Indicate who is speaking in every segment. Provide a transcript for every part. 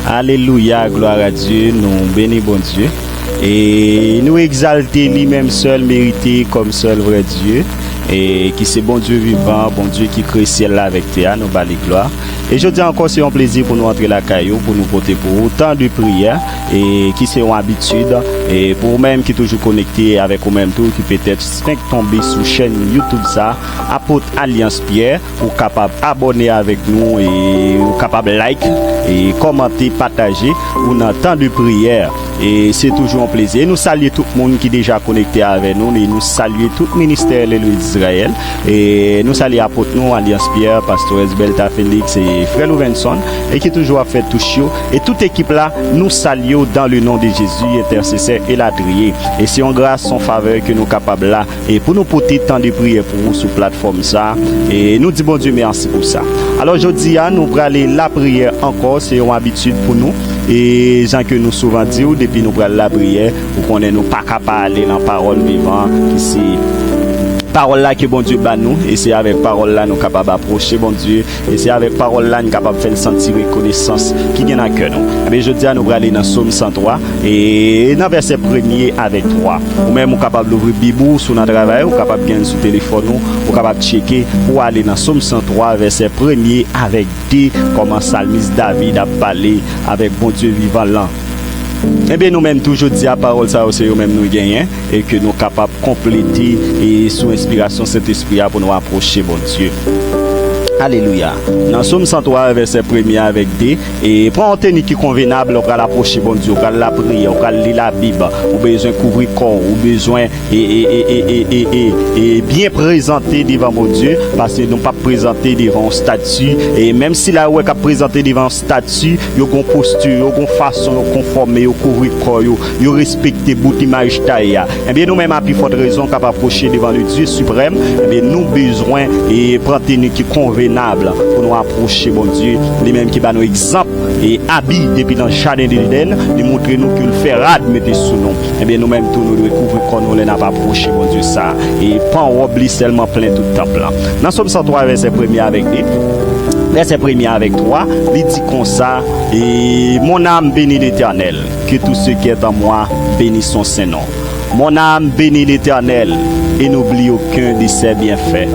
Speaker 1: Alléluia, gloire à Dieu, nous bénissons bon Dieu. Et nous exalter lui-même seul, mérité comme seul vrai Dieu. Et qui c'est bon Dieu vivant, bon Dieu qui crée ciel là avec terre, nous bali gloire. Et je dis encore, c'est un plaisir pour nous entrer la caillou, pour nous porter pour autant de prières, et qui c'est une habitude, et pour même qui toujours connecté avec vous même tout, qui peut-être tomber sur chaîne YouTube ça, Apôtre Alliance Pierre, ou capable abonner avec nous, et ou capable like, et commenter, partager, ou dans temps de prière. Et c'est toujours un plaisir. Et nous saluons tout le monde qui est déjà connecté avec nous, et nous saluons tout le ministère de d'Israël. Et nous saluons apôtre nous, Alliance Pierre, Pasteur Esbelta Félix et Frère Louvenson, et qui toujours a fait tout chaud. Et toute équipe là, nous saluons dans le nom de Jésus, intercesseur et ladrier. Et c'est en grâce, son faveur que nous sommes capables là, et pour nous porter tant de prières pour vous sur la plateforme ça. Et nous disons bon Dieu merci pour ça. Alors aujourd'hui, nous allons aller la prière encore, c'est une habitude pour nous. Et gens que nous souvent disons, depuis nous prenons la prière, pour qu'on ait nous pas capable aller dans la parole vivante, qui c'est parole là que bon Dieu bat nous, et c'est avec parole là nous capables d'approcher bon Dieu, et c'est avec parole là nous capables de faire sentir reconnaissance qui vient à cœur nous. Mais je dis à nous aller dans Psaume 103 et dans verset 1er avec 3. Ou même nous capable d'ouvrir Bible sur notre travail, ou capable de gagner sur téléphone ou capable de checker pour aller dans Psaume 103 verset 1er avec 2, comment psalmiste David a parlé avec bon Dieu vivant là. Eh bien, nous-mêmes toujours dit à parole ça aussi, nous-mêmes nous gagnons, et que nous sommes capables de compléter et sous inspiration cet esprit pour nous approcher, bon Dieu. Alléluia. Dans Psaume 103, verset 1er avec 2, et prends un tenue qui est convenable, on va l'approcher, bon Dieu, on va la prier, on va lire la Bible, on a besoin de couvrir le corps, on a besoin et bien présenter devant mon Dieu, parce que nous ne pas présenter devant un statut, et même si là où on présenter devant un statut, il y a une posture, il y a une façon de conformer, de couvrir le corps, de respecter bout d'image taille. Eh bien, nous-mêmes, à plus forte raison, capable d'approcher devant le Dieu suprême, eh bien, nous besoin et prendre tenue qui convenable pour nous approcher, bon Dieu, les mêmes qui va nous exemple et habille depuis dans le jardin de l'Éden, de montrer nous que le fait rad mettez sous nous. Et bien nous-mêmes, tous nous découvrons qu'on nous n'a pas approché, bon Dieu, ça. Et pas en oubli seulement plein tout le temple. Dans Psaume 103, verset 1er avec 2. Verset 1er avec 3, il dit comme ça, et mon âme bénit l'Éternel, que tout ce qui est en moi bénisse son Saint-Nom. Mon âme bénit l'Éternel et n'oublie aucun de ses bienfaits.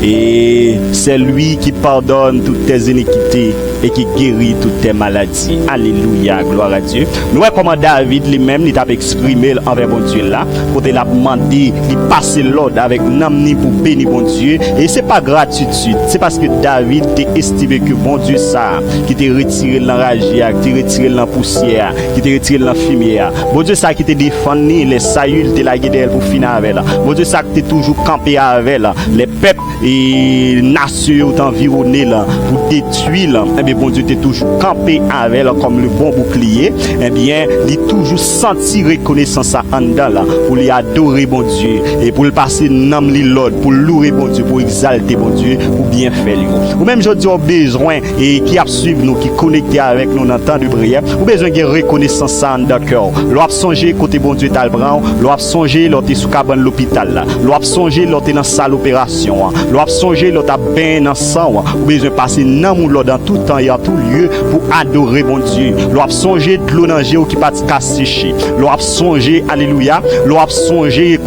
Speaker 1: Et c'est lui qui pardonne toutes tes iniquités et qui guérit toutes tes maladies. Alléluia, gloire à Dieu. Nous voyons comment David lui-même, il a exprimé envers bon Dieu là, pour il a demandé, il passe l'ordre avec namni pour bénir bon Dieu. Et c'est pas gratitude, c'est parce que David t'a estimé que bon Dieu ça, qui t'a retiré l'enragé, qui t'a retiré la poussière, qui t'a retiré la fumière. Bon Dieu ça qui t'a défendu les saillules de la guédelle pour finir avec là. Bon Dieu ça qui t'a toujours campé avec là. Les peuples et nations environnées là pour détruire là. Eh bien bon Dieu t'es toujours campé avec là comme le bon bouclier. Eh bien il toujours senti reconnaissance en dedans là pour lui adorer bon Dieu et pour le passer nom li l'ordre pour louer bon Dieu, pour exalter bon Dieu, pour bien faire lui. Ou même je dis au besoin et qui a suivi nous, qui connecté avec nous dans le temps de prière, ou besoin de reconnaissance en dans cœur. L'on a songé côté bon Dieu Talbran, l'on a songé l'autre sous cabane l'hôpital là, l'on a songé l'autre dans salle opération, l'on a songé l'autre bien dans sang, ou besoin de passer dans dans tout temps et en tout lieu pour adorer bon Dieu. L'on a songé de l'eau dans qui pas sécher. L'on a songé alléluia, l'on a songé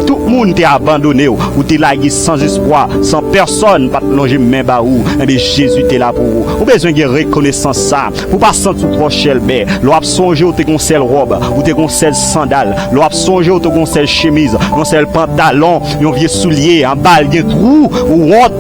Speaker 1: tout le monde t'a abandonné ou t'es lagué sans espoir, sans personne pas plonger main bas ou mais Jésus t'es là pour vous. Ou besoin de reconnaissance ça pour pas sentir trop cher ben. L'on a songé ou t'es con seul robe, ou t'es con seul sandale, l'on a songé ou t'es con seul chemise, con seul pantalon, un vieux soulier, un bal de trou ou honte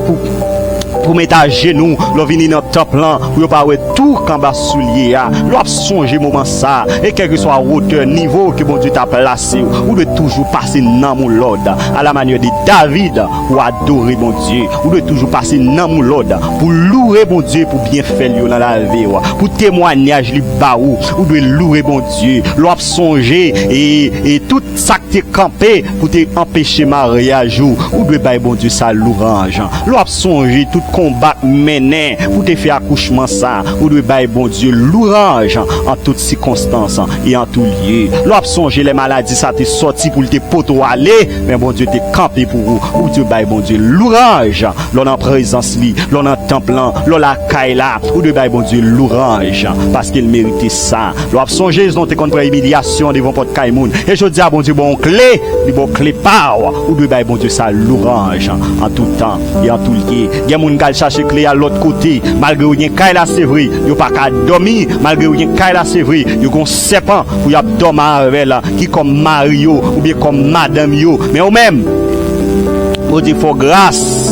Speaker 1: pour mettre à genoux, l'on vient dans le top là, pour pas tout qu'en bas soulier, l'on a songé moment ça, et quel que soit hauteur, niveau que bon Dieu t'a placé, ou de toujours passer dans mon l'ordre, à la manière de David, pour adorer bon Dieu, ou de toujours passer dans mon l'ordre, pour louer bon Dieu, pour bien faire dans la vie, pour témoignage li baou, ou de louer bon Dieu, l'on a songé, et tout ça que t'es campé, pour t'empêcher mariage, ou de bailler bon Dieu sa louange, l'on a songé tout combat mené pour te faire accouchement ça, ou de bailler bon Dieu louange en toutes circonstances et en tout lieu. L'on songe les maladies ça t'est sorti pour te poto aller, mais bon Dieu t'es campé pour vous, ou Dieu bailler bon Dieu louange. L'on en présence li, l'on en temple, l'on la caille là, ou de bailler bon Dieu louange parce qu'il méritait ça. L'on songe ils ont te contre humiliation devant porte Kaimoun. Et je dis à bon Dieu bon clé, bon clé power, ou de bailler bon Dieu ça louange en tout temps et en tout lieu. Il y a moun qui chercher clé à l'autre côté, malgré ou bien caille là c'est vrai, yo pas qu'à dormir, malgré ou bien caille là c'est vrai, yo gon serpent ou y a dormir avec là qui comme Mario ou bien comme madame yo, mais ou même bon Dieu faut grâce.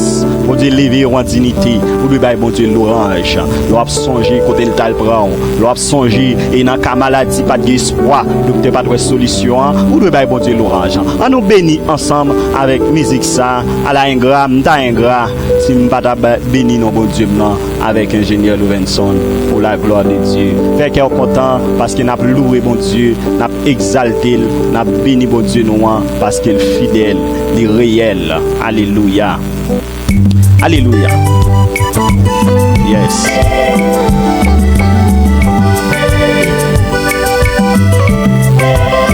Speaker 1: Bon Dieu lever en dignité, ou de bailler bon Dieu l'orange. L'on a songé côté le tal prend, l'on a songé et dans la maladie pas d'espoir, donc pas de solution, ou de bailler bon Dieu l'orange. On nous bénit ensemble avec musique ça, à la ingrat, m'ta ingrat, si m'pas béni non bon Dieu non avec ingénieur Louvenson pour la gloire de Dieu. Fait qu'il est content parce qu'il n'a loué bon Dieu, n'a exalté, n'a béni bon Dieu non parce qu'il est fidèle, il est réel. Alléluia. Alléluia. Yes.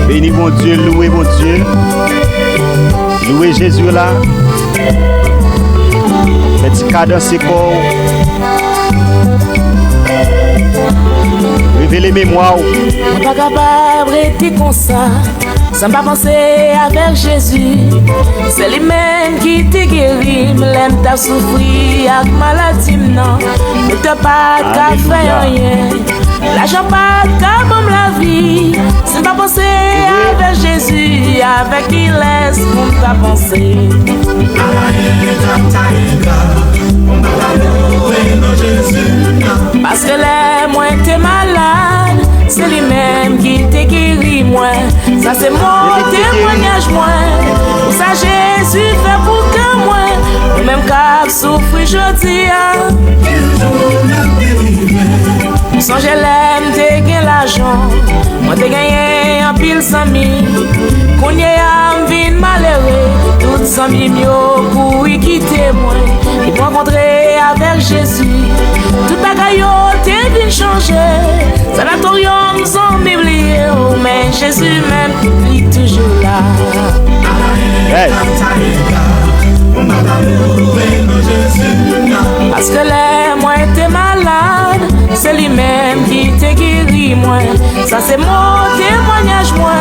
Speaker 1: Béni mon Dieu, louez mon Dieu. Louez Jésus là. Petit cadre dans ses corps. Révélez mémoire.
Speaker 2: On n'est pas capable d'être comme ça. Sans pas penser avec Jésus. C'est lui-même qui te guérit. L'aime t'as souffert avec maladie. Non, ne t'as pas qu'à faire rien. L'argent pas qu'à bon la vie. Sans pas penser avec Jésus. Avec qui laisse pour ta pensée. Parce que les moins t'es malade. C'est lui-même qui te guérit moi. Ça c'est mon témoignage moi. Pour ça Jésus fait pour que moi. Le même qu'à souffrir je dis. Sans je l'aime t'es gagné l'argent. Moi t'es gagné un pile sans mi. Qu'on y a un vin malheureux. Tout sans mi mieux pour y quitter moi. Et pour rencontrer avec Jésus. Tout bagaille t'es venu changer. Sanatorium sans m'oublier, oh, mais Jésus même il est toujours là.
Speaker 1: Hey.
Speaker 2: Parce que les moi t'es malade, c'est lui-même qui te guérit moi. Ça c'est mon témoignage moi.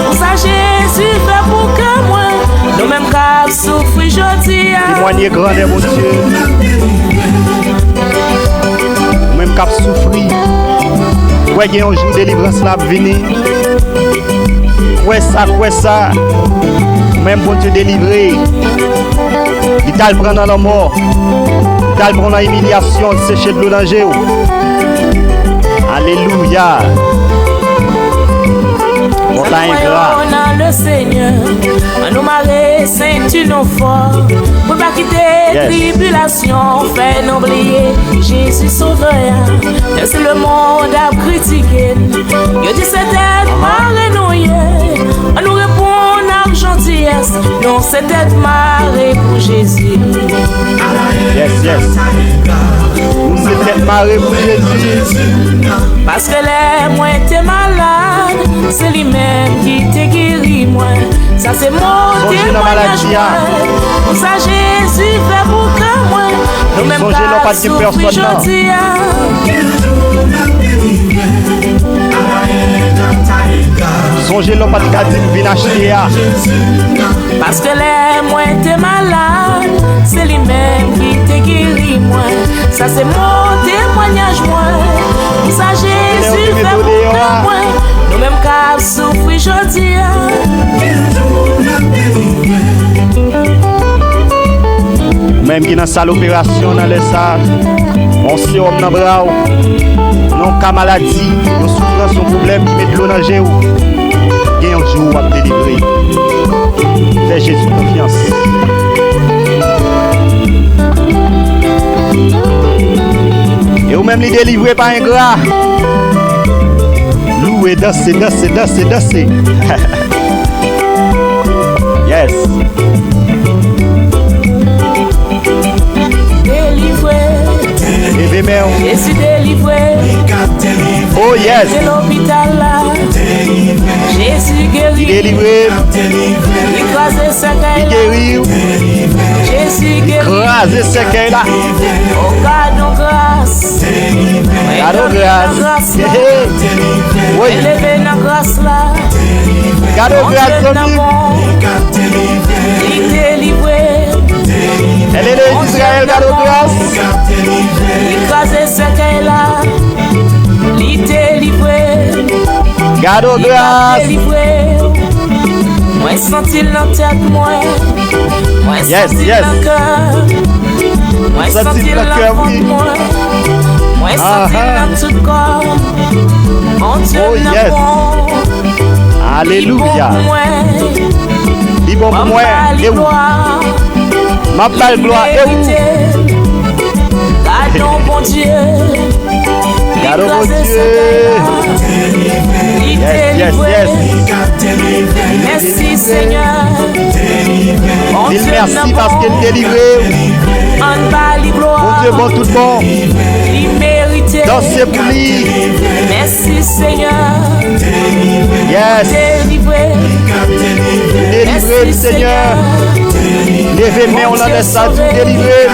Speaker 2: Pour ça Jésus fait pour que moi. Nous même qu'à souffrir je dis.
Speaker 1: Témoignez grandeur mon Dieu. Même qu'à souffrir. Ouais, il y a un jour de délivrance là venir. Ouais ça. Même bon Dieu délivré. Il t'a le prend dans la mort. Il t'a le prend dans l'humiliation, il séché de l'eau danger. Alléluia. On t'a ingrat.
Speaker 2: Le Seigneur, on nous marre, ceinture nos forts. Pour pas quitter tribulation, fait nous oublier Jésus sauveur. Même si le monde a critiqué, il dit c'est être marre nous. On nous répond avec gentillesse, non c'est être marre pour Jésus.
Speaker 1: Yes. Nous c'est être marre pour Jésus.
Speaker 2: Parce que les moins t'es malade, c'est lui-même qui te guérit moi. Ça c'est mon témoignage moi. Pour ça Jésus fait pour que moi. Nous même pas souffrir je dis.
Speaker 1: Songez l'homme pas de cadir pour venir acheter.
Speaker 2: Parce que les moins t'es malade, c'est lui-même qui te guérit moi. Ça c'est mon témoignage moi. Pour ça Jésus fait pour que moi. Nous même qu'à souffrir je dis.
Speaker 1: Même qui dans salle opération dans les salles, on sait homme dans bras, non cas maladie, non souffrance, son problème qui met de l'eau dans le ou. Il y a un jour à délivrer. Fais Jésus confiance. Et ou même les délivrer par un gras. Louer, danser. Yes. Levez main.
Speaker 2: Je suis délivré.
Speaker 1: Oh yes.
Speaker 2: C'est l'hôpital là. Jésus guéri.
Speaker 1: Délivré.
Speaker 2: Écrasé séquelles.
Speaker 1: Guéri.
Speaker 2: Jésus guéri.
Speaker 1: Écrasé séquelles là.
Speaker 2: Oh gardons grâce.
Speaker 1: Gardons grâce. Oui.
Speaker 2: Élevez la grâce là.
Speaker 1: Gardons grâce.
Speaker 2: Il est délivré.
Speaker 1: Elle est l'Israël, gardons grâce.
Speaker 2: Écrasé séquelles là. Il est délivré.
Speaker 1: Gardons grâce.
Speaker 2: Moi senti dans tête moi. Moi senti dans cœur. Moi senti dans cœur moi. Moi senti dans tout corps. Mon Dieu n'a pas.
Speaker 1: Alléluia. Dis bon pour moi. Et où? Ma belle gloire. Et où?
Speaker 2: Gardons bon Dieu.
Speaker 1: Gardons bon Dieu. Yes.
Speaker 2: Merci Seigneur.
Speaker 1: Dis merci parce qu'il est délivré. Mon Dieu, bon tout bon. Dansez pour lui.
Speaker 2: Merci Seigneur.
Speaker 1: Yes.
Speaker 2: Délivré
Speaker 1: Seigneur. Levez main, on a des ça, délivré.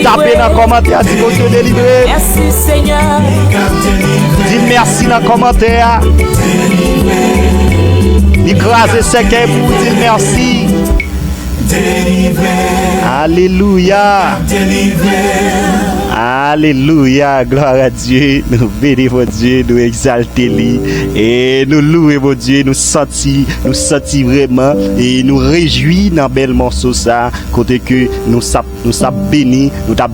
Speaker 1: Tapez dans le commentaire, dis bon Dieu délivré.
Speaker 2: Merci Seigneur.
Speaker 1: Dis merci dans le commentaire. Écrasez ce qu'est pour dire merci. Alléluia. Alléluia, gloire à Dieu. Nous bénissons Dieu, nous exaltons lui et nous louons Dieu, nous sentons vraiment et nous réjouis dans bel morceau ça côté que nous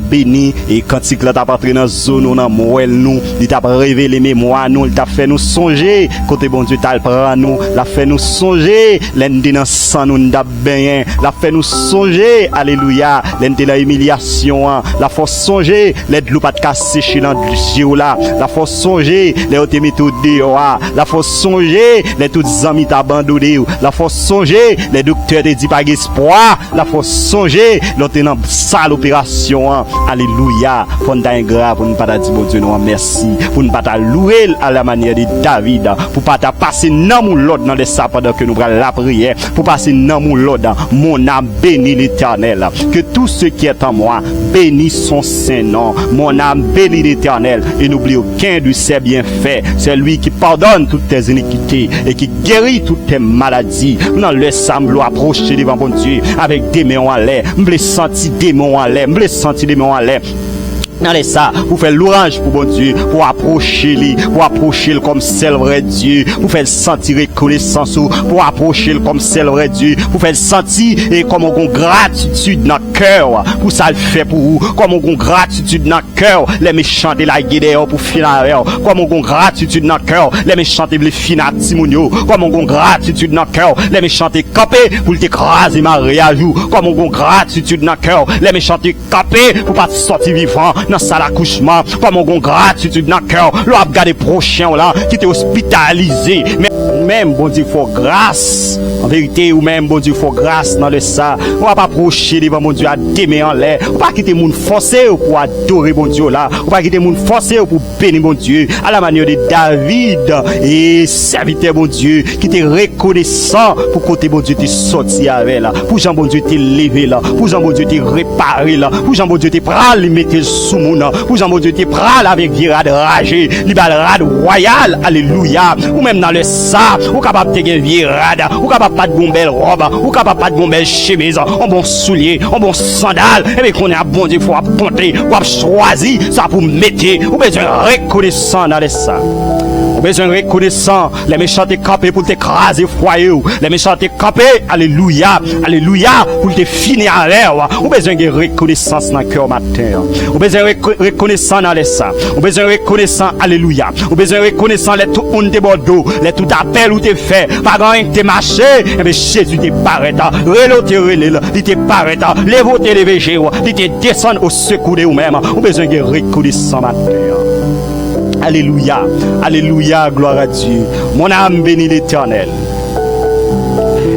Speaker 1: béni et quand il t'a entré dans zone on a moelle nous, il t'a révélé mémoire nous, il t'a fait nous songer côté bon Dieu t'a prend nous, l'a fait nous songer, l'endé dans sang nous t'a bien, l'a fait nous songer, alléluia, l'endé la humiliation, la force songer les de l'eau pas de casser chez l'eau là, la force songer les autres méthodes dehors, la force songer les tous amis t'abandonné, la force songer les docteurs te dit pas espoir, la force songer l'autre dans sale opération, alléluia, fondant grave pour ne pas dire bon Dieu nous merci, pour ne pas louer à la manière de David, pour pas passer dans mon l'ordre dans les sapes pendant que nous prenons la prière, pour passer dans mon l'ordre, mon âme bénit l'Éternel, que tout ce qui est en moi bénit son saint nom. Mon âme bénit l'Éternel et n'oublie aucun de ses bienfaits. C'est lui qui pardonne toutes tes iniquités et qui guérit toutes tes maladies. Nous laissons approcher devant mon Dieu avec des mains en l'air. Me senti démon en l'air. Me senti démon en l'air. Dans les ça, pour faire l'orange pour bon Dieu, pour approcher lui comme c'est le vrai Dieu, pour faire sentir reconnaissance, pour approcher lui comme c'est le vrai Dieu, pour faire sentir et comme on gratitude dans le cœur, pour ça le fait pour vous, comme on gratitude dans le cœur, les méchants de la guerre pour finir, comme on gratitude dans le cœur, les méchants de le finir Timonio, comme on gratitude dans le cœur, les méchants de camper pour t'écraser Marie à jour, comme on gratitude dans le cœur, les méchants de camper pour pas sortir vivant dans ça l'accouchement, comme on gratitude dans le cœur, l'on a regardé prochain là, qui était hospitalisé, mais même bon Dieu faut grâce, en vérité, ou même bon Dieu faut grâce dans le ça, on va pas approcher devant mon Dieu à démer en l'air, on va pas quitter moun forcé pour adorer bon Dieu là, on va pas quitter moun forcé pour bénir mon Dieu, à la manière de David, et serviteur bon Dieu, qui était reconnaissant pour côté bon Dieu t'es sorti avec là, pour Jean bon Dieu t'es levé là, pour Jean bon Dieu t'es réparé là, pour Jean bon Dieu t'es pral, mettre sous mon pour Jean bon Dieu t'es pral avec virade ragé, liberade royal, alléluia, ou même dans le ça, ou capable de gagner virade, ou capable pas de bon belle robe, ou capable pas de bon belle chemise, un bon soulier, un bon sandal, et bien qu'on est à bon Dieu, faut apporter, ou choisir, ça pour mettre, ou besoin reconnaissant dans le ça. Besoin de reconnaissant, les méchants te campés pour t'écraser foyer, les méchants te campés, alléluia, alléluia, pour te finir à l'air, ou besoin de reconnaissance dans le cœur matin, ou besoin de reconnaissant dans les ça, ou besoin de reconnaissant, alléluia, ou besoin de reconnaissant les tout on te bordeaux, les tout appel ou te fait, pas grand te marché, et bien Jésus te paraît, relo te relève, il te paraît, lève te lever, il te descend au secours de vous-même, ou besoin de reconnaissant matin. Alléluia, alléluia, gloire à Dieu. Mon âme bénit l'Éternel.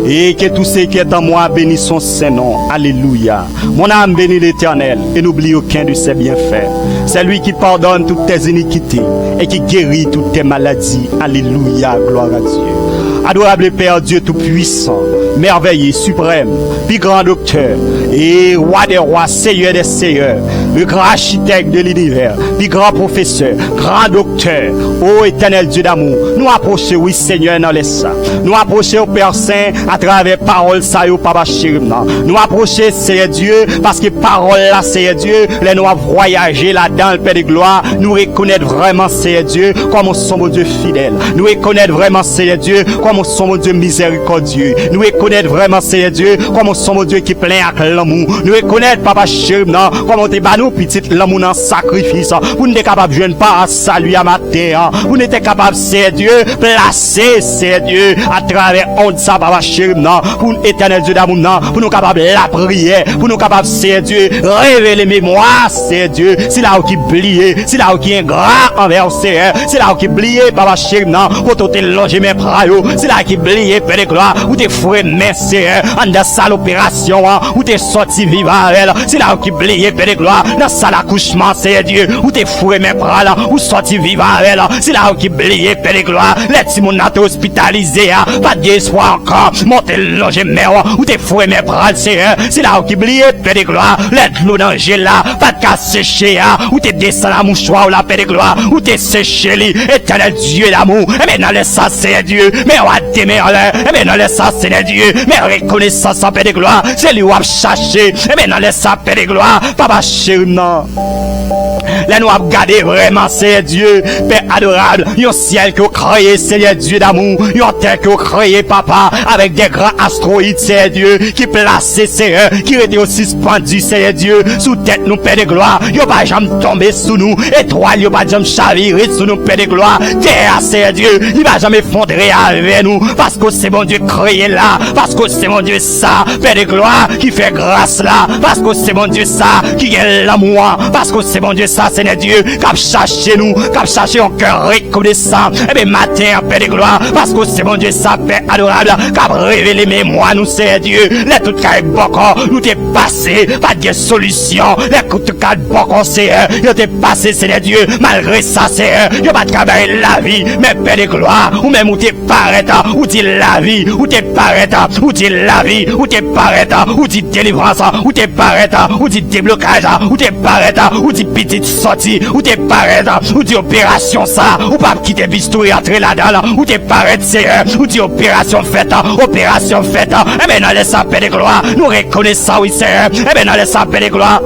Speaker 1: Et que tout ce qui est en moi bénisse son Saint-Nom. Alléluia. Mon âme bénit l'Éternel et n'oublie aucun de ses bienfaits. C'est lui qui pardonne toutes tes iniquités et qui guérit toutes tes maladies. Alléluia. Gloire à Dieu. Adorable Père Dieu Tout-Puissant, merveilleux, suprême, puis grand docteur, et roi des rois, seigneur des seigneurs, le grand architecte de l'univers, puis grand professeur, grand docteur, ô éternel Dieu d'amour, nous approchons, oui Seigneur, dans les saints, nous approchons au Père Saint à travers parole, ça y est, Papa Chéribna, nous approchons, Seigneur Dieu, parce que parole là, Seigneur Dieu, les nous avons voyagé là-dedans, le Père de gloire, nous reconnaître vraiment, Seigneur Dieu, comme nous sommes Dieu fidèle, nous reconnaître vraiment, Seigneur Dieu, comme nous sommes Dieu miséricordieux, nous reconnaître vraiment, Seigneur Dieu, comme nous sommes Dieu qui plein avec l'amour, nous reconnaître, Papa Chéribna, comme on te bat nous, petit l'amour dans sacrifice, vous n'êtes capable de jeûner pas à salut à matin, vous n'êtes capable, Seigneur Dieu, placer, Seigneur Dieu, à travers on ça, Papa Chéribna, pour l'éternel Dieu d'amour, pour nous capables la prière, pour nous capables, Seigneur Dieu, révéler mémoire, Seigneur Dieu, c'est là où qui oublié, c'est là où qui est ingrat envers Seigneur, c'est là où qui oublié, Papa Chéribna, pour te loger mes bras, c'est là qui oublié, Père de gloire, où t'es foué mes Seigneur, en dans ça l'opération, où t'es sorti vivant avec elle, c'est là où qui oublié, Père de gloire, dans ça l'accouchement, Seigneur Dieu, où t'es foué mes bras là, où sorti vivant avec elle, c'est là où qui oublié, Père de gloire, les Simon n'a hospitalisé, pas d'espoir encore, montez loger mes où t'es foué mes bras, Seigneur, c'est là où qui oublié, Père de gloire, les l'eau danger là, pas de cas séché, où t'es descendu la mouchoir, la Père de gloire, où t'es séché, éternel Dieu d'amour, et maintenant laisse ça, Seigneur Dieu, mais on va t'aimer en l'air, et maintenant laisse ça, Seigneur Dieu, mais reconnaissance, Père de gloire, c'est lui où on cherché, et maintenant laisse ça, Père de gloire, Papa Chéribna. Là, nous avons gardé vraiment, Seigneur Dieu, Père adorable, un ciel que vous créez, Seigneur Dieu d'amour, une terre que vous créez, Papa, avec des grands astéroïdes, Seigneur Dieu, qui placent, Seigneur, qui étaient aussi suspendus, Seigneur Dieu, sous tête nous, Père de gloire, y'ont pas jamais tombé sous nous, étoiles, y'ont pas jamais chaviré sous nous, Père de gloire, terre, Seigneur Dieu, il va jamais fondrer avec nous, parce que c'est mon Dieu créé là, parce que c'est mon Dieu ça, Père de gloire, qui fait grâce là, parce que c'est mon Dieu ça, qui est l'amour, parce que c'est mon Dieu ça, Seigneur Dieu, cap chercher nous, cap chercher un cœur reconnaissant, et bien matin, Père de gloire, parce que c'est mon Dieu ça, Père adorable, cap révéler mémoire nous, Seigneur Dieu, les tout cas beaucoup, nous t'es passé, pas de solution, les tout cas beaucoup, Seigneur, nous t'es passé, Seigneur Dieu, malgré ça, Seigneur, y'a pas de cabaret la vie, mais Père de gloire, ou même où t'es paraît, ou dit la vie, ou t'es paraît, ou dit la vie, ou t'es paraît, ou dit délivrance, ou t'es paraît, ou dit déblocage, ou t'es paraît, ou dit petite sortie, ou t'es paraît, ou dit opération ça, ou pas quitter bistouri entrer là-dedans, ou t'es paraît, Seigneur, ou dit opération faite, eh bien, dans les sapins de gloire, nous reconnaissons, oui, Seigneur, eh bien, dans les sapins de gloire.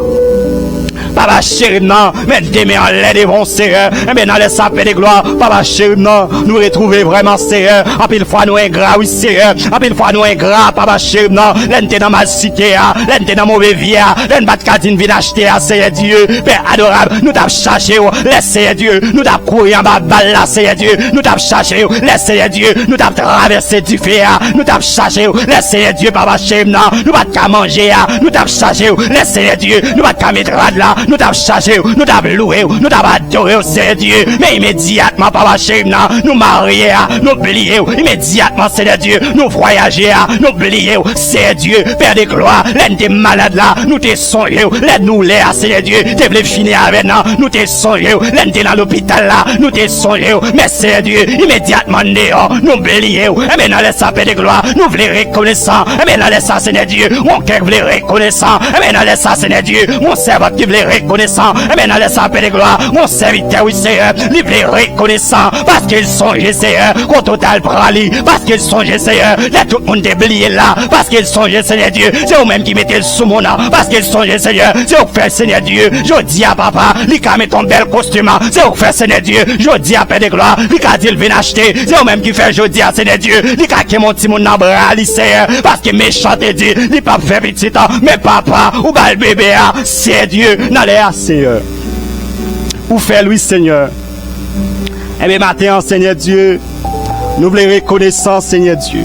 Speaker 1: Papa Chéribna, mais demain en l'air devant Seigneur, et bien dans les sapins de gloire, Papa Chéribna, nous retrouver vraiment Seigneur, en pile fois nous ingrats, oui Seigneur, en pile fois nous ingrats, Papa Chéribna, l'ente dans mal cité, l'ente dans mauvais vie, l'ente bat cadine vide acheter, Seigneur Dieu, Père adorable, nous t'avons cherché, laisse Seigneur Dieu, nous t'avons couru en bas balle là, Seigneur Dieu, nous t'avons cherché, laisse Seigneur Dieu, nous t'avons traversé du feu, nous t'avons cherché, laisse Seigneur Dieu, Papa Chéribna, nous pas qu'à manger, nous t'avons cherché, laisse Seigneur Dieu, nous pas qu'à mettre là, nous t'avons cherché, nous t'avons loué, nous t'avons adoré, Seigneur Dieu, mais immédiatement, Papa Chéribna, nous marier, nous oublier, immédiatement, Seigneur Dieu, nous voyager, nous oublier, Seigneur Dieu, Père de gloire, l'aide des malades là, nous te songé, l'aide nous les, Seigneur Dieu, te voulais finir avec nous, nous te songé, l'aide dans l'hôpital là, nous te songé, mais Seigneur Dieu, immédiatement, nous oublier, et maintenant, laisse ça, Père de gloire, nous voulons reconnaissant, et maintenant, laisse ça, Seigneur Dieu, mon cœur voulait reconnaissant, et maintenant, laisse ça, Seigneur Dieu, mon cerveau qui voulait reconnaissant, et maintenant laisse ça, Père de gloire, mon serviteur, oui, Seigneur, il est reconnaissant, parce qu'ils sont, Seigneur, qu'au total prali, parce qu'ils sont, Seigneur, là, tout le monde est oublié là, parce qu'ils sont, Seigneur Dieu, c'est vous-même qui mettez le sous mon nom, parce qu'ils sont, Seigneur, c'est vous fait, Seigneur Dieu, je dis à papa, il a mis ton bel costume, c'est vous fait, Seigneur Dieu, je dis à Père de gloire, il a dit, il vient acheter, c'est vous-même qui fait, je dis à Seigneur Dieu, il a qui mon petit mon nom, Seigneur, parce que méchant te dit, il pas fait petit, mais papa, ou bas le bébé, c'est Dieu, n'allez à Seigneur. Où fait lui, Seigneur? Eh bien, matin, Seigneur Dieu, nous voulons reconnaissance, Seigneur Dieu.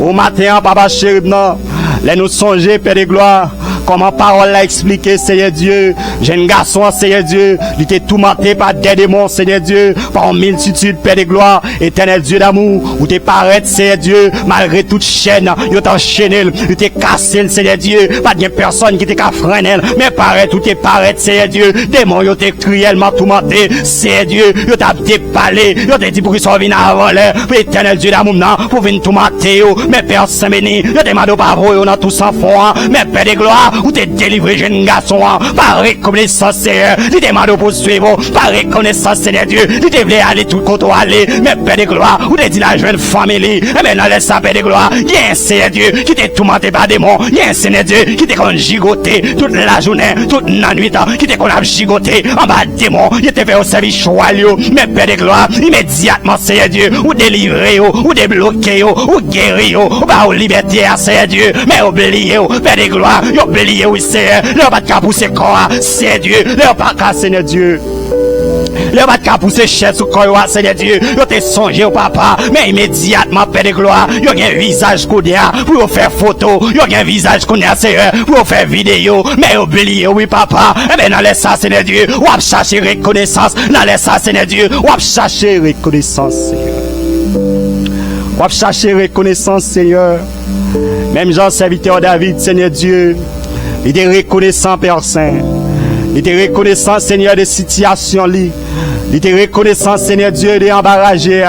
Speaker 1: Au matin, Papa Chéribna, les nous songer, Père de gloire, Comment parole l'a expliqué, Seigneur Dieu. Jeune garçon, Seigneur Dieu, il était tourmenté par des démons, Seigneur Dieu, par une multitude, Père de gloire, éternel Dieu d'amour, où t'es paraît, Seigneur Dieu, malgré toute chaîne, il t'a enchaîné, il t'est cassé, Seigneur Dieu, pas de personne qui t'est qu'à freiner, mais paraît, tout est paraît, Seigneur Dieu, démons, il t'est cruellement tourmenté, Seigneur Dieu, il t'a dépalé, il t'a dit pour qu'ils soient venus avant l'heure, pour éternel Dieu d'amour, pour venir tourmenter, mais Père Saint-Béni, il t'a demandé pas vous, on a tous en fond, mais Père de gloire, où t'es délivré, jeune garçon, par reconnaissance, Seigneur, il demande pour suivre, par reconnaissance, Seigneur Dieu, il devait aller tout contre aller, mais Père de gloire, où t'es dit la jeune famille, et maintenant laisse ça, Père de gloire, il y a un Seigneur Dieu qui t'est tourmenté par des démons, il y a un Seigneur Dieu qui t'est comme gigoté toute la journée, toute la nuit, qui t'est comme gigoté en bas de démons, il t'est fait au service choix, mais Père de gloire, immédiatement, Seigneur Dieu, ou délivrer, ou débloquer, ou guérir, ou bah, ou liberté, Seigneur Dieu, mais oubliez, Père de gloire, oubliez, oui, Seigneur, leur pas de cas pousser corps, Seigneur Dieu, leur pas de cas, Seigneur Dieu. Le bat ka pousser chèque sous quoi, Seigneur Dieu, yo t'es songé au papa, mais immédiatement, Père de gloire, yo un visage qu'on a pour faire photo, yo un visage qu'on a, Seigneur, pour faire vidéo, mais oubliez, oui, papa, eh ben, dans les ça, Seigneur Dieu, ou à chercher reconnaissance, dans les ça, Seigneur Dieu, ou à chercher reconnaissance, Seigneur. Ou à chercher reconnaissance, Seigneur. Même Jean, serviteur David, Seigneur Dieu, il est reconnaissant, Père Saint. Il était reconnaissant, Seigneur, des situations li. Il était reconnaissant, Seigneur Dieu, des embarrassés.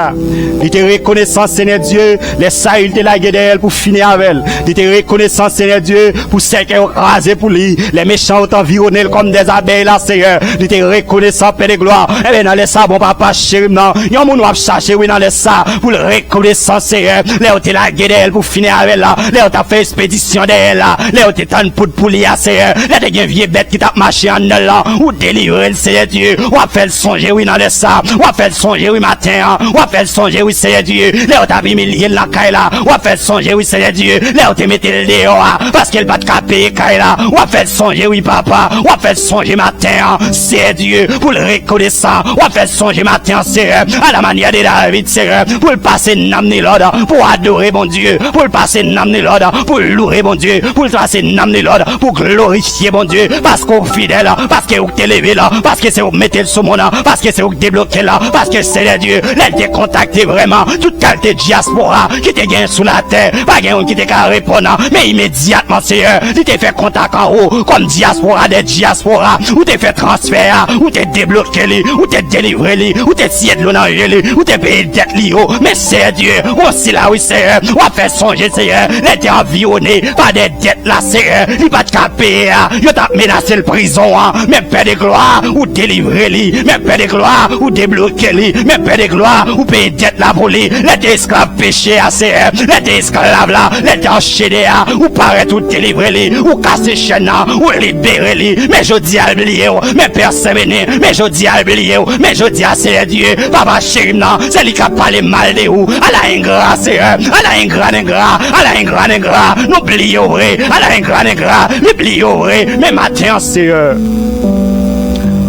Speaker 1: Il était reconnaissant, Seigneur Dieu, les sailles de la guerre pour finir avec elle. Il était reconnaissant, Seigneur Dieu, pour celles qui ont rasé pour lui. Les méchants ont environné comme des abeilles là, Seigneur. Il était reconnaissant, Père de gloire. Eh bien, dans les ça, bon papa, chéri, non. Yon moun wap chercher, oui, dans les ça, pour le reconnaissant, Seigneur. Les ont la guerre pour finir avec là. Les ont fait expédition d'elle là. Les ont été en pour lui, Seigneur. Les ont une vieille bête qui t'a marché en là. Ou délivrer le Seigneur Dieu. Ou a fait le songer, oui, dans les ça. Ou a fait le songer, oui, matin. Ou a fait le songer, oui, Seigneur Dieu. Les ont humilié la caille là. Ou a fait le songer, oui, Seigneur Dieu. Les ont mis le dehors. Parce qu'elle va te caper, caille là. Ou a fait le songer, oui, papa. Ou a fait le songer matin. Seigneur Dieu. Pour le reconnaissant. Ou a fait le songer matin, Seigneur. À la manière de David, Seigneur. Pour le passer, n'amener l'ordre. Pour adorer, mon Dieu. Pour le passer, n'amener l'ordre. Pour louer, mon Dieu. Pour le passer, n'amener l'ordre. Pour glorifier, mon Dieu. Parce qu'on est fidèle. Parce que vous t'es levé là. Parce que c'est vous mettez le saumon là. Parce que c'est vous débloquez là. Parce que c'est le Dieu. L'aide contacté vraiment. Toute qualité de diaspora. Qui te gagne sous la terre. Pas gagne qui te qu'à répondre. Mais immédiatement, Seigneur. Tu t'es fait contact en haut. Comme diaspora des diaspora. Ou t'es fait transfert. Ou t'es débloqué li. Ou t'es délivré li. Ou t'es scié de l'eau dans li. Ou t'es payé de dette li. Mais c'est Dieu. Aussi là, oui, Seigneur. Ou a fait songer, Seigneur. L'aide environné. Pas des dettes là, Seigneur. Il pas de capé. Yo t'a menacé le prison. Mais Père de gloire. Ou délivrer li. Mais Père de gloire. Ou débloquer li. Mais Père de gloire. Ou payer dette là pour li. Les esclaves péchés à Seigneur. Les esclaves là. Les enchaînés à. Ou paraît ou délivrer li. Ou casser chaîne ou libérer li. Mais je dis à oublier. Mais Père Saint-Béni. Mais je dis à oublier. Mais je dis à Seigneur Dieu. Papa chéri non. C'est lui qui a parlé mal de ou. À la ingrat Seigneur. À la ingrat. À la ingrat. N'oubliez vrai. À la ingrat. N'oubliez vrai. Mais matin Seigneur.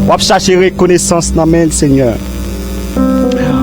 Speaker 1: On va chercher reconnaissance dans le Seigneur.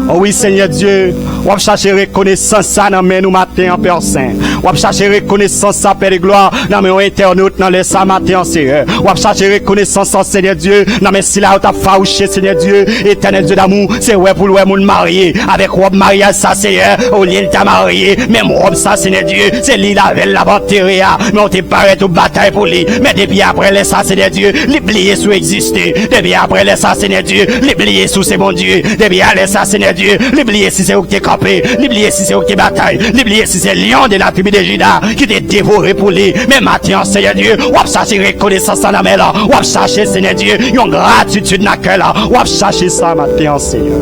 Speaker 1: Oh oui, Seigneur Dieu, on va chercher reconnaissance ça dans nous matin en Père Saint. On va chercher reconnaissance ça, Père de gloire, dans nos internautes, dans les ça matin, Seigneur. On va chercher reconnaissance ça, Seigneur Dieu, dans mes si là où t'as fauché, Seigneur Dieu, éternel Dieu d'amour, c'est ouais pour le monde marié, avec robe mariage ça, Seigneur, au lieu de ta marié, même robe ça, Seigneur Dieu, c'est lui la veille la bactérie, mais on t'est paré toute bataille pour lui, mais depuis après les ça, Seigneur Dieu, l'oublier sous exister, depuis après les ça, Seigneur Dieu, l'oublier sous c'est bon Dieu, depuis après ça, Seigneur Dieu, l'oublier si c'est où t'es campé, l'oublier si c'est où t'es bataille, l'oublier si c'est lion de la tribu de Juda qui t'est dévoré pour lui. Mais maintenant, Seigneur Dieu, on va chercher reconnaissance dans la main là, on va chercher, Seigneur Dieu, une gratitude dans le cœur là, on va chercher ça maintenant, Seigneur.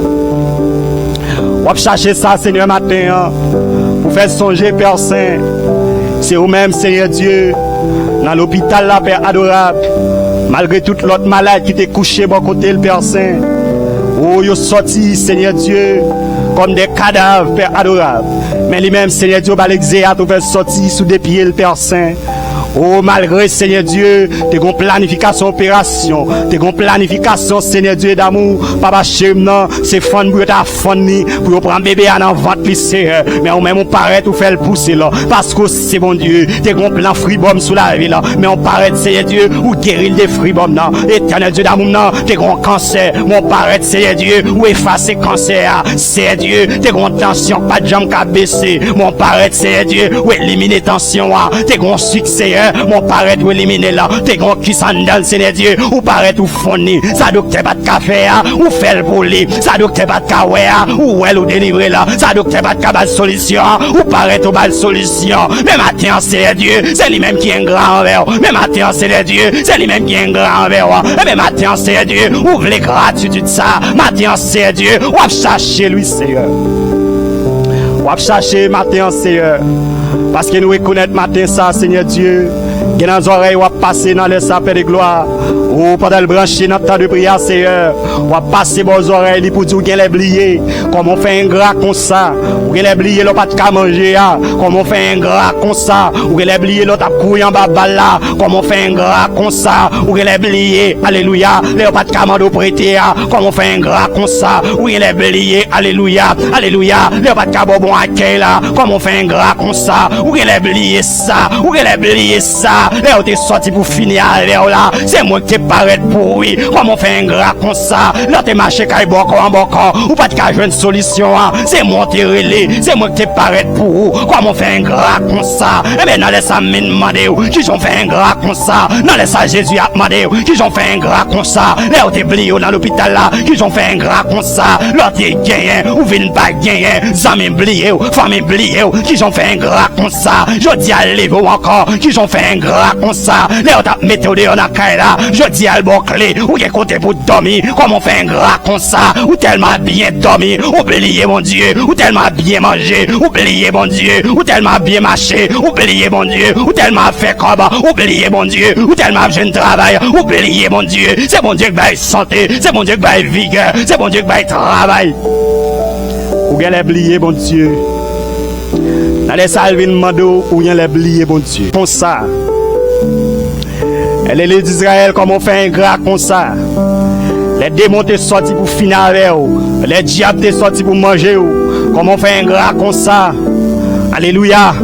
Speaker 1: On va chercher ça, Seigneur, matin, pour faire songer, Père Saint. C'est vous-même, Seigneur Dieu, dans l'hôpital là, Père adorable, malgré tout l'autre malade qui t'est couché bon côté, le Père Saint. Oh, yo sorti, Seigneur Dieu, comme des cadavres, Père adorable. Mais lui-même, Seigneur Dieu, va l'exéat, ou faire sortir sous des pieds, le Père Saint. Oh, malgré, Seigneur Dieu, t'es gon planification opération, t'es gon planification, Seigneur Dieu d'amour, papa chéri, non, c'est fun pour ta fun ni, pour prendre bébé à en vente lycée, mais on même on paraît tout faire le pousser là, parce que c'est bon Dieu, t'es gon plan fribom sous la vie là, mais on paraît, Seigneur Dieu, ou guérir des fribom non, éternel Dieu d'amour non, t'es gon cancer, mon paraît, Seigneur Dieu, ou effacer cancer, Seigneur Dieu, t'es gon tension, pas de jambe qu'à baisser, mon paraît, Seigneur Dieu, ou éliminer tension, t'es gon succès, mon paraît ou éliminer là, t'es gon qui sandal, Seigneur Dieu, ou paraît ou fourni, ça docteur pas de café, ou fait le brûler, ça docteur pas de kawé, ou elle ou délivrer là, ça docteur pas de cabal solution, ou paraît ou bal solution, mais matin, Seigneur Dieu, c'est lui-même qui est un grand envers, mais matin, Seigneur Dieu, c'est lui-même qui est un grand envers, mais matin, Seigneur Dieu, ouvre les gratitudes ça, matin, Seigneur Dieu, ou va chercher lui, Seigneur. Ou va chercher matin, Seigneur. Parce que nous reconnaissons matin ça, Seigneur Dieu. Que dans les oreilles, on va passer dans les sapins de gloire. Ou pendant le brancher dans le temps de prière, Seigneur. On va passer dans les oreilles pour dire qu'on les blier. Comme on fait un gras comme ça. Ou qu'on les blier, l'on pas de manger. Comme on fait un gras comme ça. Ou qu'on les blier, l'on tape couille en bas là. Comme on fait un gras comme ça. Ou qu'on les blier, alléluia. L'on pas de commande prêter. Comme on fait un gras comme ça. Ou qu'on les blier, alléluia. Alléluia. L'on pas de cabot bon accueil là. Comme on fait un gras comme ça. Ou qu'on les blier ça. Ou qu'on les blier ça. Là où t'es sorti pour finir avec là, c'est moi qui paraît pour oui. Comment on fait un gras comme ça? Là t'es marché caille boko en boko, ou pas de cas une solution. C'est moi qui relais, c'est moi qui paraît pour vous. Comment on fait un gras comme ça? Eh bien, dans les ça me demandé qui j'ont fait un gras comme ça. Dans les ça Jésus a demandé qui j'ont fait un gras comme ça. Là où t'es blié dans l'hôpital là, qui j'ont fait un gras comme ça. Là t'es gagné, ou vin pas gagné, zami blié, famille blié, qui j'ont fait un gras comme ça. Je dis à l'évo encore, qui j'ont fait un gras comme ça, là on t'a météo de la caille là, je dis à le bon clé, ou qui côté pour dormir, comme on fait un gras comme ça, ou tellement bien dormi, oubliez mon Dieu, ou tellement bien manger, oubliez mon Dieu, ou tellement bien marcher, oubliez mon Dieu, ou tellement fait comme, oubliez mon Dieu, ou tellement jeune travail, oubliez mon Dieu, c'est mon Dieu qui va santé, c'est mon Dieu qui va vigueur, c'est mon Dieu qui va travail. Ou bien oublier mon Dieu. Dans les salves mando, ou bien oublier mon Dieu. Comme ça. Les élèves d'Israël, comme on fait un gras comme ça. Les démons sont sortis pour finir avec eux. Les diables sont sortis pour manger. Comme on fait un gras comme ça. Alléluia.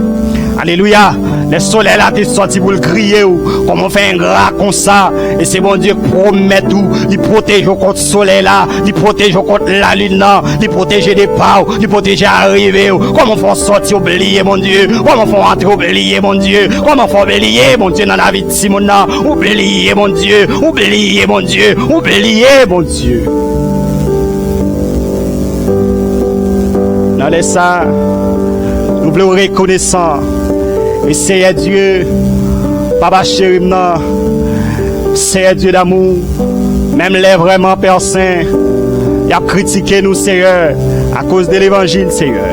Speaker 1: Alléluia. Les soleils là sont sortis pour le crier. Comme on fait un gras comme ça. Et c'est bon Dieu promet tout. Il protège contre le soleil là. Il protège contre la lune là. Il protège des pas. Il protège arriver. Comment on fait sortir oublier mon Dieu. Comment on fait rentrer oublier mon Dieu. Comment on fait oublier mon Dieu dans la vie de Simon là. Oublier mon Dieu. Oublier mon Dieu. Oublier mon Dieu. Dans les ça, nous voulons reconnaissant. Et Seigneur Dieu, Papa chéri, Seigneur Dieu d'amour, même les vraiment Père Saint, il a critiqué nous, Seigneur, à cause de l'évangile, Seigneur.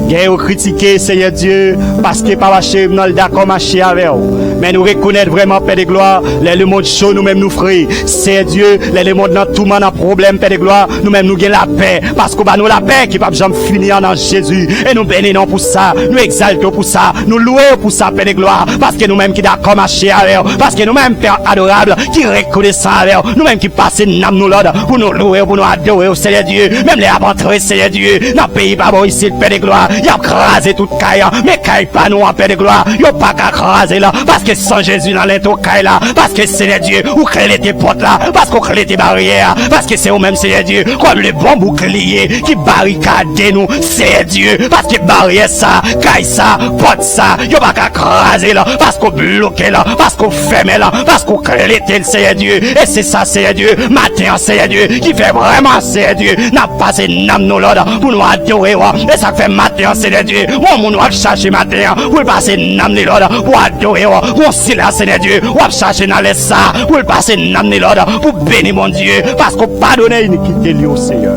Speaker 1: Il a critiqué, Seigneur Dieu, parce que Papa chéri, nous sommes d'accord marcher avec vous. Mais nous reconnaître vraiment, Père de gloire, le monde chaud, nous-mêmes nous frères. Seigneur Dieu, le monde dans tout monde a problème, Père de gloire, nous-mêmes nous gagnons la paix. Parce que nous la paix qui va jamais finir dans Jésus. Et nous bénissons pour ça, nous exaltons pour ça, nous louons pour ça, Père de gloire. Parce que nous-mêmes qui d'accord marcher avec vous. Parce que nous-mêmes, Père adorable, qui reconnaissant avec vous. Nous-mêmes qui passons nam nous l'ordre pour nous louer, pour nous adorer, Seigneur Dieu. Même les aventurés, Seigneur Dieu, dans le pays, Papa, ici, Père de gloire, il a crasé toute caille, mais caille pas nous en Père de gloire. Il a pas qu'à craser là. Parce que sans Jésus dans l'intocaille là, parce que Seigneur Dieu, ou créer tes portes là, parce qu'on crée tes barrières, parce que c'est vous-même Seigneur Dieu, comme le bon bouclier qui barricade nous, Seigneur Dieu, parce que barrière ça, caille ça, porte ça, y'a pas qu'à craser là, parce qu'on bloque là, parce qu'on ferme là, parce qu'on crée le Seigneur Dieu, et c'est ça Seigneur Dieu, matin Seigneur Dieu, qui fait vraiment Seigneur Dieu, n'a passé nam nous l'ordre pour nous adorer, et ça fait matin Seigneur Dieu, on nous va chercher matin, pour passer nam nous l'ordre pour adorer, on s'y là Seigneur Dieu, on va chercher dans les ça, pour passer nam nous l'ordre pour bénir mon Dieu, parce qu'on pardonne l'iniquité liée au Seigneur.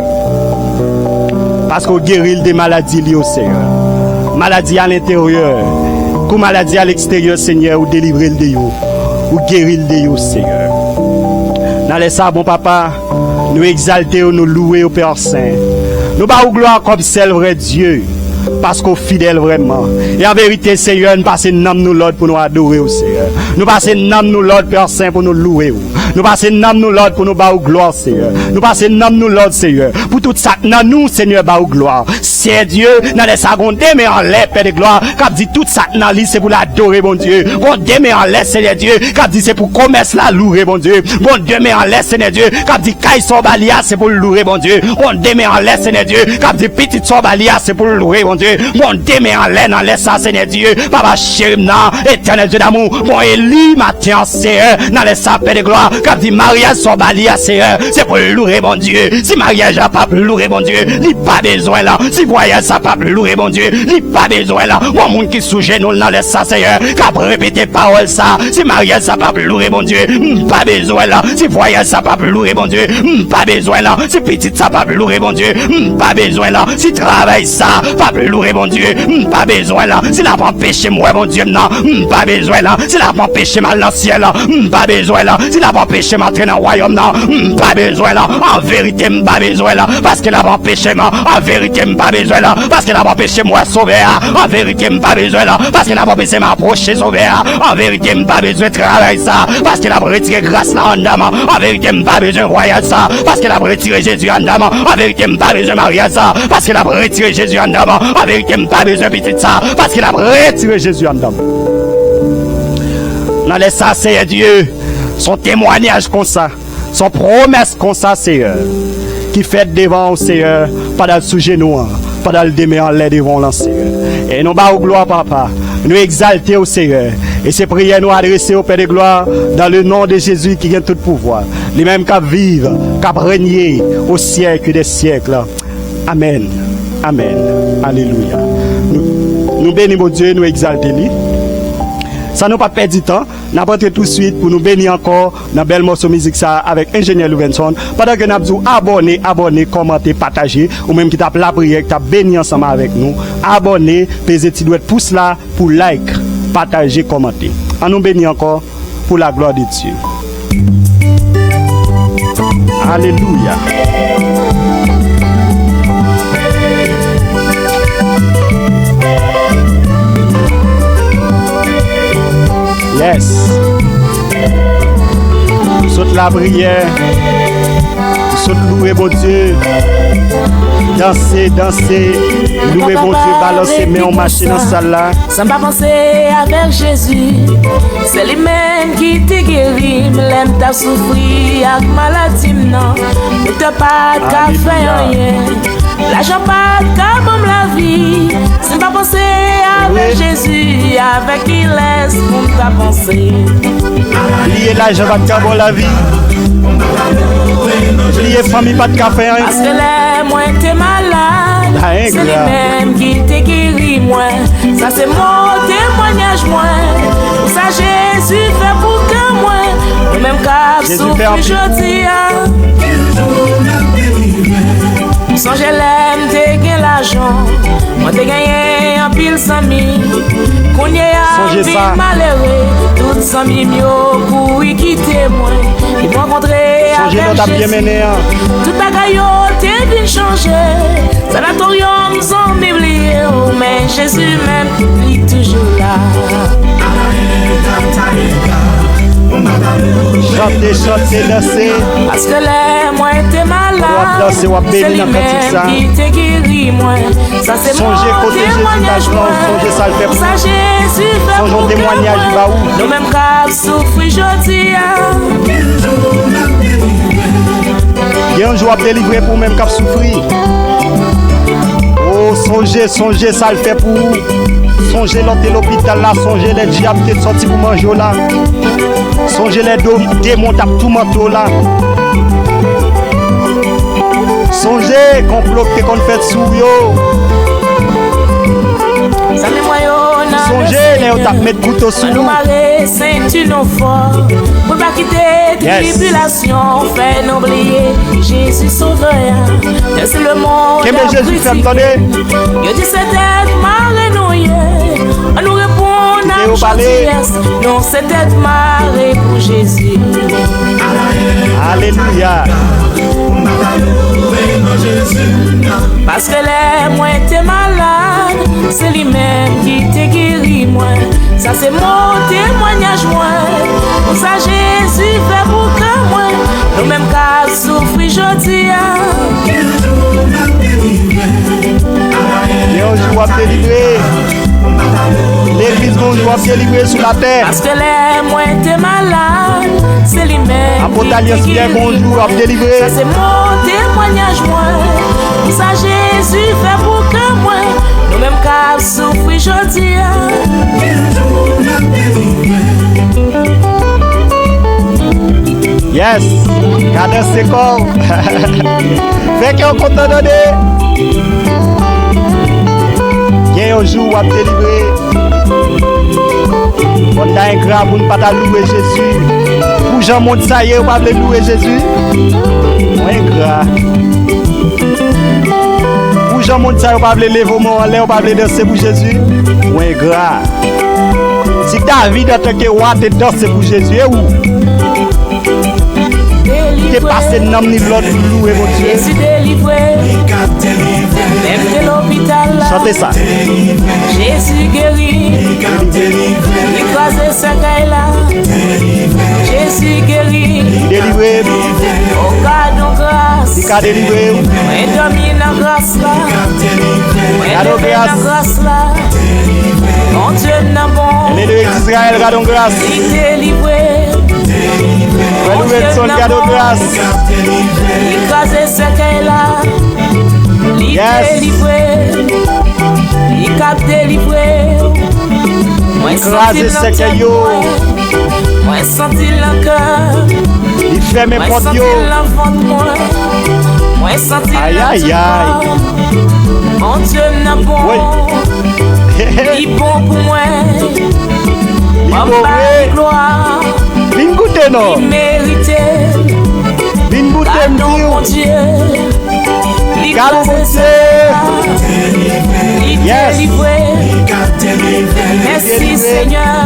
Speaker 1: Parce qu'on guérit des maladies liées au Seigneur. Maladies à l'intérieur, comme maladies à l'extérieur, Seigneur, ou délivrer le Dieu, ou guérir le Dieu, Seigneur. Dans les ça, bon papa, nous exalter, nous louer au Père Saint. Nous bas gloire comme seul vrai Dieu. parce qu'on fidèle vraiment. Et en vérité, Seigneur, nous passons nous l'autre pour nous adorer au Seigneur. Nous passons nous l'autre, Père Saint, pour nous louer. Nous passons nous l'autre pour nous battre gloire, Seigneur. Nous passons nous l'autre, Seigneur. Pour tout ça, nous, Seigneur, battre gloire. C'est Dieu, dans les secondes, mais en l'air, Père de gloire, qui dit tout ça, c'est pour l'adorer, bon Dieu. Bon Dieu, mais en l'air, Seigneur Dieu, qui dit c'est pour commerce la louer, bon Dieu. Bon Dieu, mais en l'air, Seigneur Dieu, qui dit Kaï Sorbalia, c'est pour louer, bon Dieu. Bon Dieu, mais en l'air, Seigneur Dieu, qui dit petite Sorbalia, c'est pour louer, bon Dieu. Bon Dieu, mais en l'air, ça, Seigneur Dieu. Papa chéri, éternel Dieu d'amour. Bon Élie, matin, Seigneur, dans les sapins de gloire, qui dit mariage Sorbalia, Seigneur, c'est pour louer, bon Dieu. Si mariage n'a pas louer, bon Dieu, il pas besoin là. Si voyage ça pas louer, bon Dieu, il pas besoin là. Bon monde qui sous genou dans les ça, Seigneur, qui a répété parole ça. Si mariage ça pas louer, bon Dieu, pas besoin là. Si voyage ça pas louer, bon Dieu, pas besoin là. Si petite ça pas louer, bon Dieu, pas besoin là. Si travail ça pas louer, bon Dieu, pas besoin là. Si la pas péché moi, bon Dieu, non, pas besoin là. Si la pas péché mal dans le ciel là, pas besoin là. Si la pas péché m'entrer dans le royaume non, pas besoin là. En vérité, pas besoin là. Parce que la pas péché moi, en vérité, pas besoin là. Parce que la pas péché moi sauver, en vérité, pas besoin là. Parce que la pas péché m'approcher sauver, en vérité, pas besoin de travail ça. Parce que la pas retiré grâce là en dame, en vérité, pas besoin de voyage ça. Parce que la pas retiré Jésus en dame, en vérité, pas besoin de mariage ça. Parce que la pas retiré Jésus en dame, en vérité, pas besoin de petit ça. Parce que la pas retiré Jésus en dame. Dans les ça, c'est Dieu, son témoignage comme ça, son promesse comme ça, Seigneur, qui fait devant au Seigneur, pas dans le sujet nous, pas dans le démé en l'air devant le Seigneur. Et nous bas au gloire, papa, nous exalter au Seigneur. Et ces prières nous adresser au Père de gloire, dans le nom de Jésus qui gagne tout pouvoir. Les mêmes qui vivent, qui régner au siècle des siècles. Amen. Amen. Alléluia. Nous bénissons Dieu, nous exaltons lui. Ça nous pas perdre du temps. Nous allons tout de suite pour nous bénir encore dans belle morceau musique ça avec ingénieur Louvenson. Pendant que nous avons abonné, commenter, partager, ou même qui tape la prière, qui tape béni ensemble avec nous. Abonner, peser petit doigt pouce là pour like, partager, commenter. On nous bénit encore pour la gloire de Dieu. Alléluia. Yes. Saute la prière. Saute louer bon Dieu. Danser, louer bon Dieu, balancer, mais on marche dans salle là.
Speaker 2: Sans pas penser avec Jésus, c'est lui-même qui te guérit. L'aime t'a souffri avec maladie, non. Ne t'as pas qu'à faire rien. L'argent pas qu'à bomber la vie. Sans pas penser avec Jésus, avec il laisse pour ta pensée.
Speaker 1: Lier l'argent pas qu'à bomber la vie. Lier famille pas qu'à faire rien.
Speaker 2: Parce que les moi t'es malade, c'est lui-même qui te guérit moi. Ça c'est mon témoignage moi. Ça Jésus fait pour que moi. Le même cap souffre aujourd'hui. Sans je l'aime, t'es gagné l'argent. Moi t'es gagné un pile sans mi. Qu'on y a vie malheureux. Tout sans mi mieux pour y quitter moi. Ils m'ont rencontré avec Jésus. Tout ta gaillot t'es bien changé. Sanatorium sans m'oublier. Mais Jésus même, il est toujours là.
Speaker 1: Chanter, danser.
Speaker 2: Parce que les moi t'es malade. C'est lui-même qui te guérit moi. Ça c'est mon témoignage moi. Ça Jésus fait pour que moi. Nous même qu'à souffrir aujourd'hui.
Speaker 1: Il y a un jour à délivrer pour même qu'à souffrir. Oh, songez, ça le fait pour vous. Songez l'hôpital là, songez les diables qui sont sortis pour manger là. Songez les démons qui tout manteau là. Songez complot qu'on fait sous yo. Songez les qui mettent couteau sous nous.
Speaker 2: C'est une offre pour pas quitter tribulation, fait n'oublier Jésus sauveur. Laisse le monde critiquer. Je dis c'est être marée. On nous répond à gentillesse. Non, c'est être marée pour Jésus.
Speaker 1: Alléluia.
Speaker 2: Parce que les moi t'es malade. c'est lui-même qui t'a guéri moi. Ça c'est mon témoignage moi. Pour ça Jésus fait pour que moi. Nous même qu'à souffrir aujourd'hui.
Speaker 1: Et un jour, on va te délivrer. L'église va te délivrer sur la terre.
Speaker 2: Parce que les moi t'es malade, c'est lui-même.
Speaker 1: Apotalias bien bonjour, on va te délivrer.
Speaker 2: Ça c'est mon témoignage moi. Pour ça Jésus fait pour que moi. Nous même qu'à souffrir aujourd'hui.
Speaker 1: Yes, cadence c'est corps. Fait qu'on compte donner. Il y a un jour où on va te délivrer. On a un grand pour ne pas louer Jésus. Pour Jean monte ça y est, on va louer Jésus. Un grand. Pour Jean monte ça, on va lever vos mains en l'air, on va danser pour Jésus. Un grand. Si David en tant que roi, tu danses pour Jésus, et où? T'es passé de nom ni l'autre pour louer mon Dieu.
Speaker 2: Jésus délivré, même de l'hôpital là.
Speaker 1: Chantez ça.
Speaker 2: Jésus guéri, écrasé sa caille là. Jésus guéri,
Speaker 1: Délivré.
Speaker 2: au cadeau grâce.
Speaker 1: Il a délivré.
Speaker 2: Moi dormi dans grâce là.
Speaker 1: Cadeau grâce.
Speaker 2: Là. Mon Dieu n'a bon.
Speaker 1: Les deux Israël, cadeau grâce.
Speaker 2: Il délivré.
Speaker 1: Mon Dieu son cadeau grâce.
Speaker 2: Écrasé sa caille là. Il délivré. Il cap délivré.
Speaker 1: Écrasé sa caille yo.
Speaker 2: Moi senti le cœur.
Speaker 1: Il fait mes
Speaker 2: Moi
Speaker 1: potes
Speaker 2: senti
Speaker 1: yo.
Speaker 2: l'enfant de moi. Moi senti
Speaker 1: Aïe aïe aïe.
Speaker 2: Mon Dieu n'a bon. Il est bon pour moi.
Speaker 1: Il
Speaker 2: Moi
Speaker 1: est
Speaker 2: gloire.
Speaker 1: Vin goûter non.
Speaker 2: Il mérité.
Speaker 1: Vin goûter
Speaker 2: Pardon mon
Speaker 1: m'dieu.
Speaker 2: Dieu. Il
Speaker 1: Calme mon
Speaker 2: écrasé il
Speaker 1: Yes.
Speaker 2: délivré. Merci Seigneur.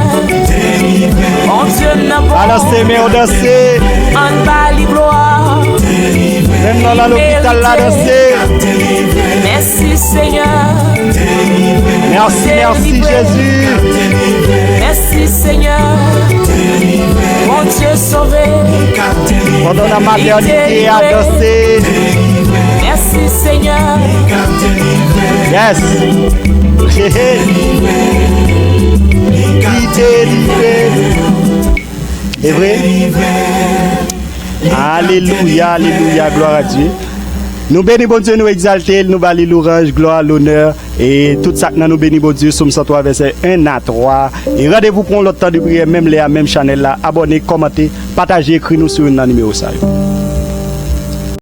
Speaker 2: Mon Dieu n'a bon.
Speaker 1: Balancez mais on danser.
Speaker 2: En bas les gloire.
Speaker 1: Même dans l'hôpital là danser.
Speaker 2: Merci Seigneur.
Speaker 1: Merci, merci Jésus.
Speaker 2: Merci Seigneur. Mon Dieu sauvé.
Speaker 1: Pendant la maternité à danser.
Speaker 2: Merci Seigneur.
Speaker 1: Yes. Il délivré. C'est vrai? Alléluia, alléluia, gloire à Dieu. Nous bénissons bon Dieu, nous exaltons, nous valons l'orange, gloire, l'honneur et tout ça que nous bénissons bon Dieu, Somme 103 verset 1 à 3. Et rendez-vous pour l'autre temps de prière, même les mêmes channel là. Abonnez, commentez, partagez, écrivez nous sur un numéro ça.